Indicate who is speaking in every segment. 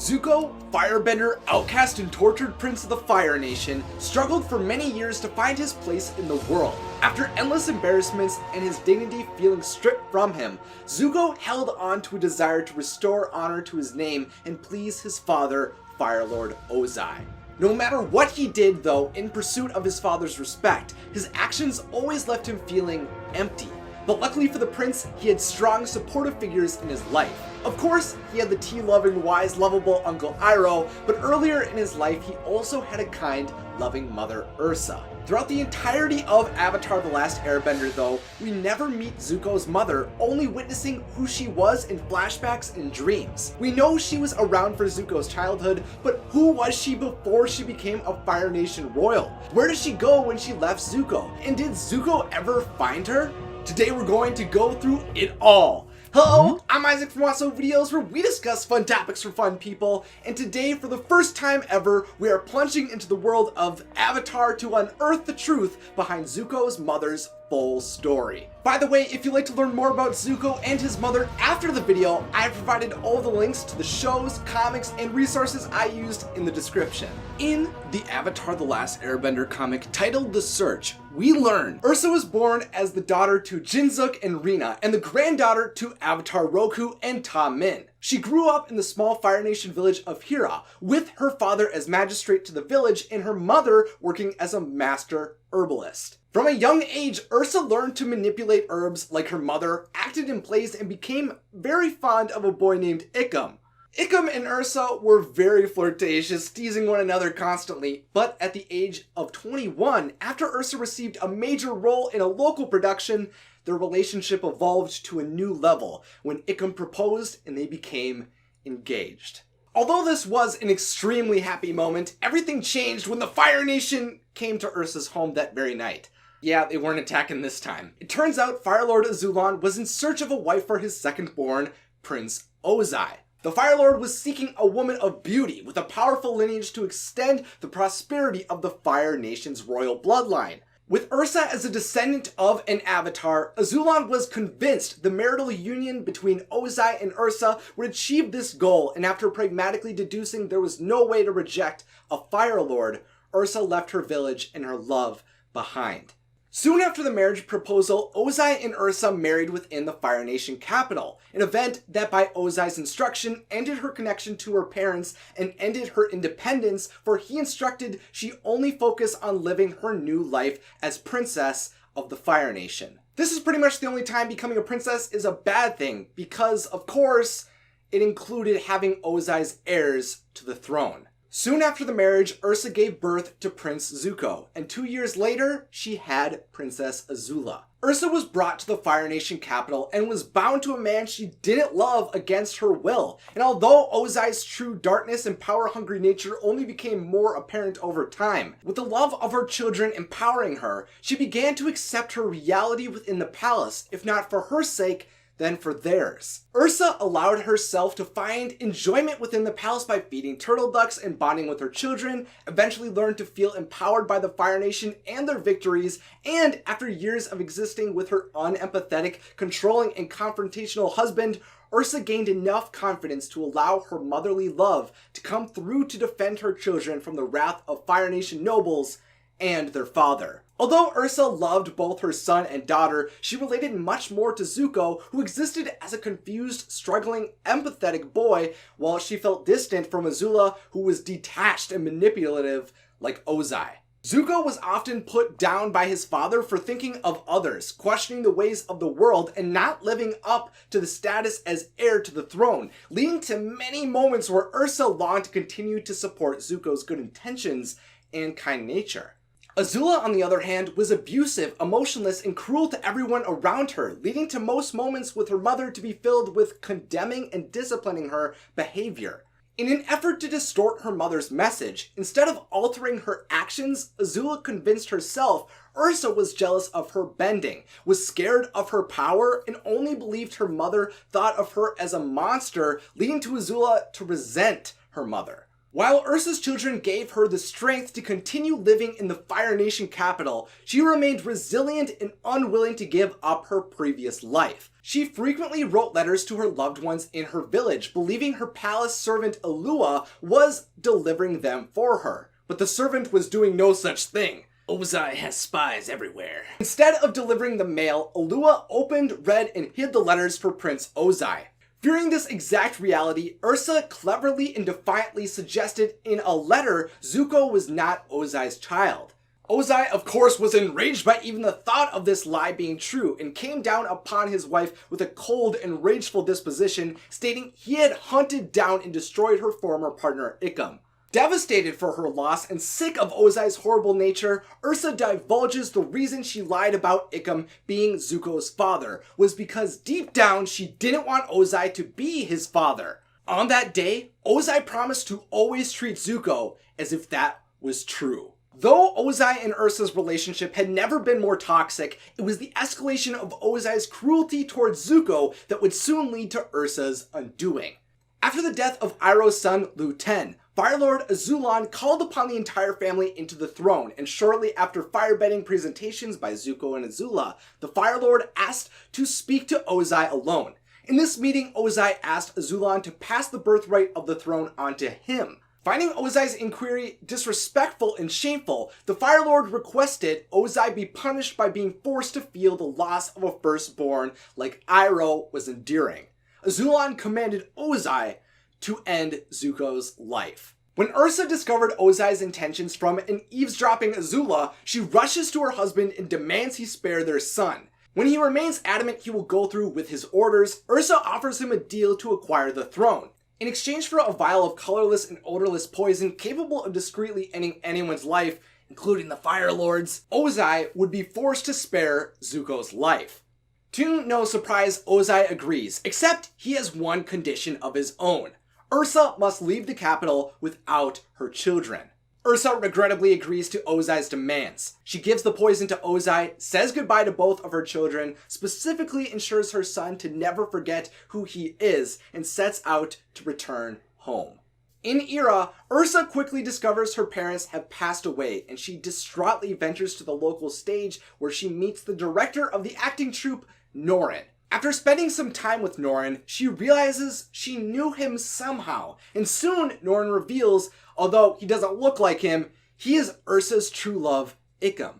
Speaker 1: Zuko, firebender, outcast and tortured prince of the Fire Nation, struggled for many years to find his place in the world. After endless embarrassments and his dignity feeling stripped from him, Zuko held on to a desire to restore honor to his name and please his father, Fire Lord Ozai. No matter what he did though, in pursuit of his father's respect, his actions always left him feeling empty. But luckily for the prince, he had strong supportive figures in his life. Of course, he had the tea-loving, wise, lovable Uncle Iroh, but earlier in his life he also had a kind, loving mother Ursa. Throughout the entirety of Avatar: The Last Airbender though, we never meet Zuko's mother, only witnessing who she was in flashbacks and dreams. We know she was around for Zuko's childhood, but who was she before she became a Fire Nation royal? Where did she go when she left Zuko? And did Zuko ever find her? Today we're going to go through it all. Hello, I'm Isaac from Watso Videos, where we discuss fun topics for fun people, and today, for the first time ever, we are plunging into the world of Avatar to unearth the truth behind Zuko's mother's full story. By the way, if you'd like to learn more about Zuko and his mother after the video, I have provided all the links to the shows, comics, and resources I used in the description. In the Avatar: The Last Airbender comic titled The Search, we learn Ursa was born as the daughter to Jinzuk and Rena, and the granddaughter to Avatar Roku and Ta Min. She grew up in the small Fire Nation village of Hira, with her father as magistrate to the village and her mother working as a master herbalist. From a young age, Ursa learned to manipulate herbs like her mother, acted in plays, and became very fond of a boy named Ikkum. Ikkum and Ursa were very flirtatious, teasing one another constantly, but at the age of 21, after Ursa received a major role in a local production, their relationship evolved to a new level when Ikkum proposed and they became engaged. Although this was an extremely happy moment, everything changed when the Fire Nation came to Ursa's home that very night. Yeah, they weren't attacking this time. It turns out Fire Lord Azulon was in search of a wife for his second-born, Prince Ozai. The Fire Lord was seeking a woman of beauty with a powerful lineage to extend the prosperity of the Fire Nation's royal bloodline. With Ursa as a descendant of an Avatar, Azulon was convinced the marital union between Ozai and Ursa would achieve this goal, and after pragmatically deducing there was no way to reject a Fire Lord, Ursa left her village and her love behind. Soon after the marriage proposal, Ozai and Ursa married within the Fire Nation capital, an event that by Ozai's instruction ended her connection to her parents and ended her independence, for he instructed she only focus on living her new life as princess of the Fire Nation. This is pretty much the only time becoming a princess is a bad thing, because of course, it included having Ozai's heirs to the throne. Soon after the marriage, Ursa gave birth to Prince Zuko, and 2 years later, she had Princess Azula. Ursa was brought to the Fire Nation capital and was bound to a man she didn't love against her will. And although Ozai's true darkness and power-hungry nature only became more apparent over time, with the love of her children empowering her, she began to accept her reality within the palace, if not for her sake, than for theirs. Ursa allowed herself to find enjoyment within the palace by feeding turtle ducks and bonding with her children, eventually learned to feel empowered by the Fire Nation and their victories, and after years of existing with her unempathetic, controlling, and confrontational husband, Ursa gained enough confidence to allow her motherly love to come through to defend her children from the wrath of Fire Nation nobles and their father. Although Ursa loved both her son and daughter, she related much more to Zuko, who existed as a confused, struggling, empathetic boy, while she felt distant from Azula, who was detached and manipulative like Ozai. Zuko was often put down by his father for thinking of others, questioning the ways of the world, and not living up to the status as heir to the throne, leading to many moments where Ursa longed to continue to support Zuko's good intentions and kind nature. Azula, on the other hand, was abusive, emotionless, and cruel to everyone around her, leading to most moments with her mother to be filled with condemning and disciplining her behavior. In an effort to distort her mother's message, instead of altering her actions, Azula convinced herself Ursa was jealous of her bending, was scared of her power, and only believed her mother thought of her as a monster, leading to Azula to resent her mother. While Ursa's children gave her the strength to continue living in the Fire Nation capital, she remained resilient and unwilling to give up her previous life. She frequently wrote letters to her loved ones in her village, believing her palace servant Alua was delivering them for her. But the servant was doing no such thing. Ozai has spies everywhere. Instead of delivering the mail, Alua opened, read, and hid the letters for Prince Ozai. Fearing this exact reality, Ursa cleverly and defiantly suggested in a letter Zuko was not Ozai's child. Ozai, of course, was enraged by even the thought of this lie being true and came down upon his wife with a cold and rageful disposition, stating he had hunted down and destroyed her former partner Ikkum. Devastated for her loss and sick of Ozai's horrible nature, Ursa divulges the reason she lied about Ikkum being Zuko's father was because deep down she didn't want Ozai to be his father. On that day, Ozai promised to always treat Zuko as if that was true. Though Ozai and Ursa's relationship had never been more toxic, it was the escalation of Ozai's cruelty towards Zuko that would soon lead to Ursa's undoing. After the death of Iroh's son, Lu Ten, Fire Lord Azulon called upon the entire family into the throne, and shortly after firebending presentations by Zuko and Azula, the Fire Lord asked to speak to Ozai alone. In this meeting, Ozai asked Azulon to pass the birthright of the throne onto him. Finding Ozai's inquiry disrespectful and shameful, the Fire Lord requested Ozai be punished by being forced to feel the loss of a firstborn like Iroh was enduring. Azulon commanded Ozai to end Zuko's life. When Ursa discovered Ozai's intentions from an eavesdropping Azula, she rushes to her husband and demands he spare their son. When he remains adamant he will go through with his orders, Ursa offers him a deal to acquire the throne. In exchange for a vial of colorless and odorless poison capable of discreetly ending anyone's life, including the Fire Lord's, Ozai would be forced to spare Zuko's life. To no surprise, Ozai agrees, except he has one condition of his own. Ursa must leave the capital without her children. Ursa regrettably agrees to Ozai's demands. She gives the poison to Ozai, says goodbye to both of her children, specifically ensures her son to never forget who he is, and sets out to return home. In Ira, Ursa quickly discovers her parents have passed away, and she distraughtly ventures to the local stage where she meets the director of the acting troupe, Norin. After spending some time with Norin, she realizes she knew him somehow, and soon Norin reveals, although he doesn't look like him, he is Ursa's true love, Ikkum.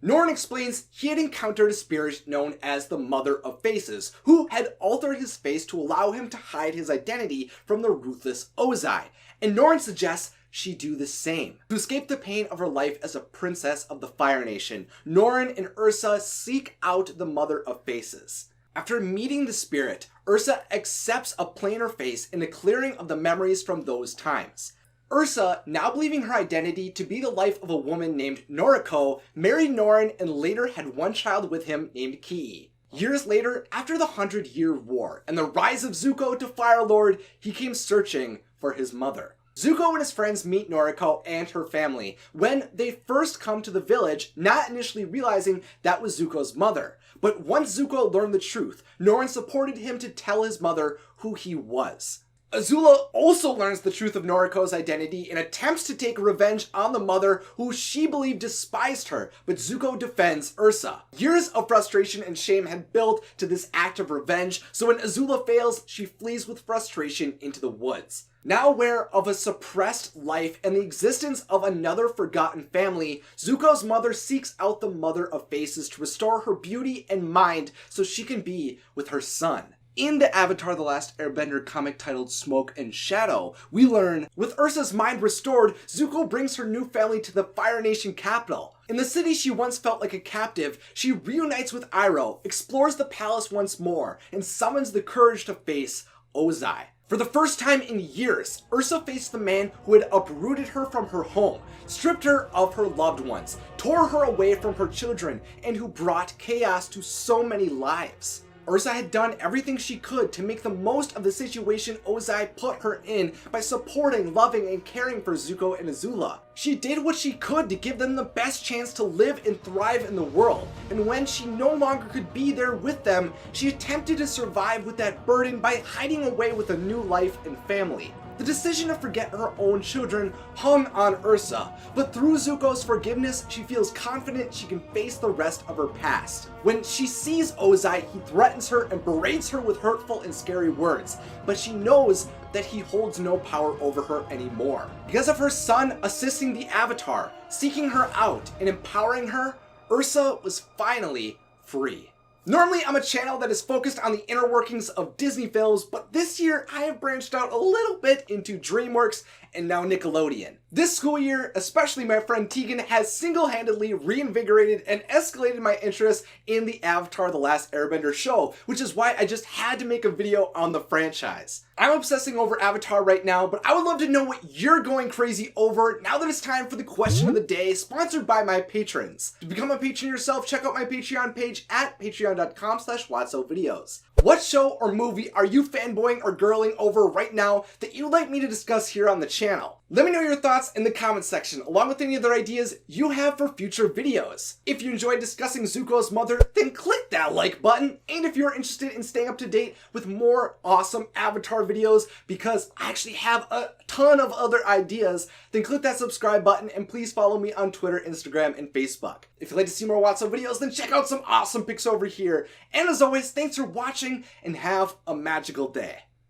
Speaker 1: Norin explains he had encountered a spirit known as the Mother of Faces, who had altered his face to allow him to hide his identity from the ruthless Ozai, and Norin suggests she do the same. To escape the pain of her life as a princess of the Fire Nation, Norin and Ursa seek out the Mother of Faces. After meeting the spirit, Ursa accepts a plainer face in a clearing of the memories from those times. Ursa, now believing her identity to be the life of a woman named Noriko, married Norin and later had one child with him named Kii. Years later, after the 100-Year War and the rise of Zuko to Fire Lord, he came searching for his mother. Zuko and his friends meet Noriko and her family when they first come to the village, not initially realizing that was Zuko's mother. But once Zuko learned the truth, Norin supported him to tell his mother who he was. Azula also learns the truth of Noriko's identity and attempts to take revenge on the mother who she believed despised her, but Zuko defends Ursa. Years of frustration and shame had built to this act of revenge, so when Azula fails, she flees with frustration into the woods. Now aware of a suppressed life and the existence of another forgotten family, Zuko's mother seeks out the Mother of Faces to restore her beauty and mind so she can be with her son. In the Avatar: The Last Airbender comic titled Smoke and Shadow, we learn, with Ursa's mind restored, Zuko brings her new family to the Fire Nation capital. In the city she once felt like a captive, she reunites with Iroh, explores the palace once more, and summons the courage to face Ozai. For the first time in years, Ursa faced the man who had uprooted her from her home, stripped her of her loved ones, tore her away from her children, and who brought chaos to so many lives. Ursa had done everything she could to make the most of the situation Ozai put her in by supporting, loving, and caring for Zuko and Azula. She did what she could to give them the best chance to live and thrive in the world, and when she no longer could be there with them, she attempted to survive with that burden by hiding away with a new life and family. The decision to forget her own children hung on Ursa, but through Zuko's forgiveness, she feels confident she can face the rest of her past. When she sees Ozai, he threatens her and berates her with hurtful and scary words, but she knows that he holds no power over her anymore. Because of her son assisting the Avatar, seeking her out, and empowering her, Ursa was finally free. Normally, I'm a channel that is focused on the inner workings of Disney films, but this year I have branched out a little bit into DreamWorks and now Nickelodeon. This school year, especially my friend Tegan has single-handedly reinvigorated and escalated my interest in the Avatar: The Last Airbender show, which is why I just had to make a video on the franchise. I'm obsessing over Avatar right now, but I would love to know what you're going crazy over now that it's time for the question of the day, sponsored by my patrons. To become a patron yourself, check out my Patreon page at patreon.com/WatsoVideos. What show or movie are you fanboying or girling over right now that you'd like me to discuss here on the channel? Let me know your thoughts in the comments section, along with any other ideas you have for future videos. If you enjoyed discussing Zuko's mother, then click that like button. And if you're interested in staying up to date with more awesome Avatar videos, because I actually have a ton of other ideas, then click that subscribe button and please follow me on Twitter, Instagram, and Facebook. If you'd like to see more Watso videos, then check out some awesome pics over here. And as always, thanks for watching and have a magical day.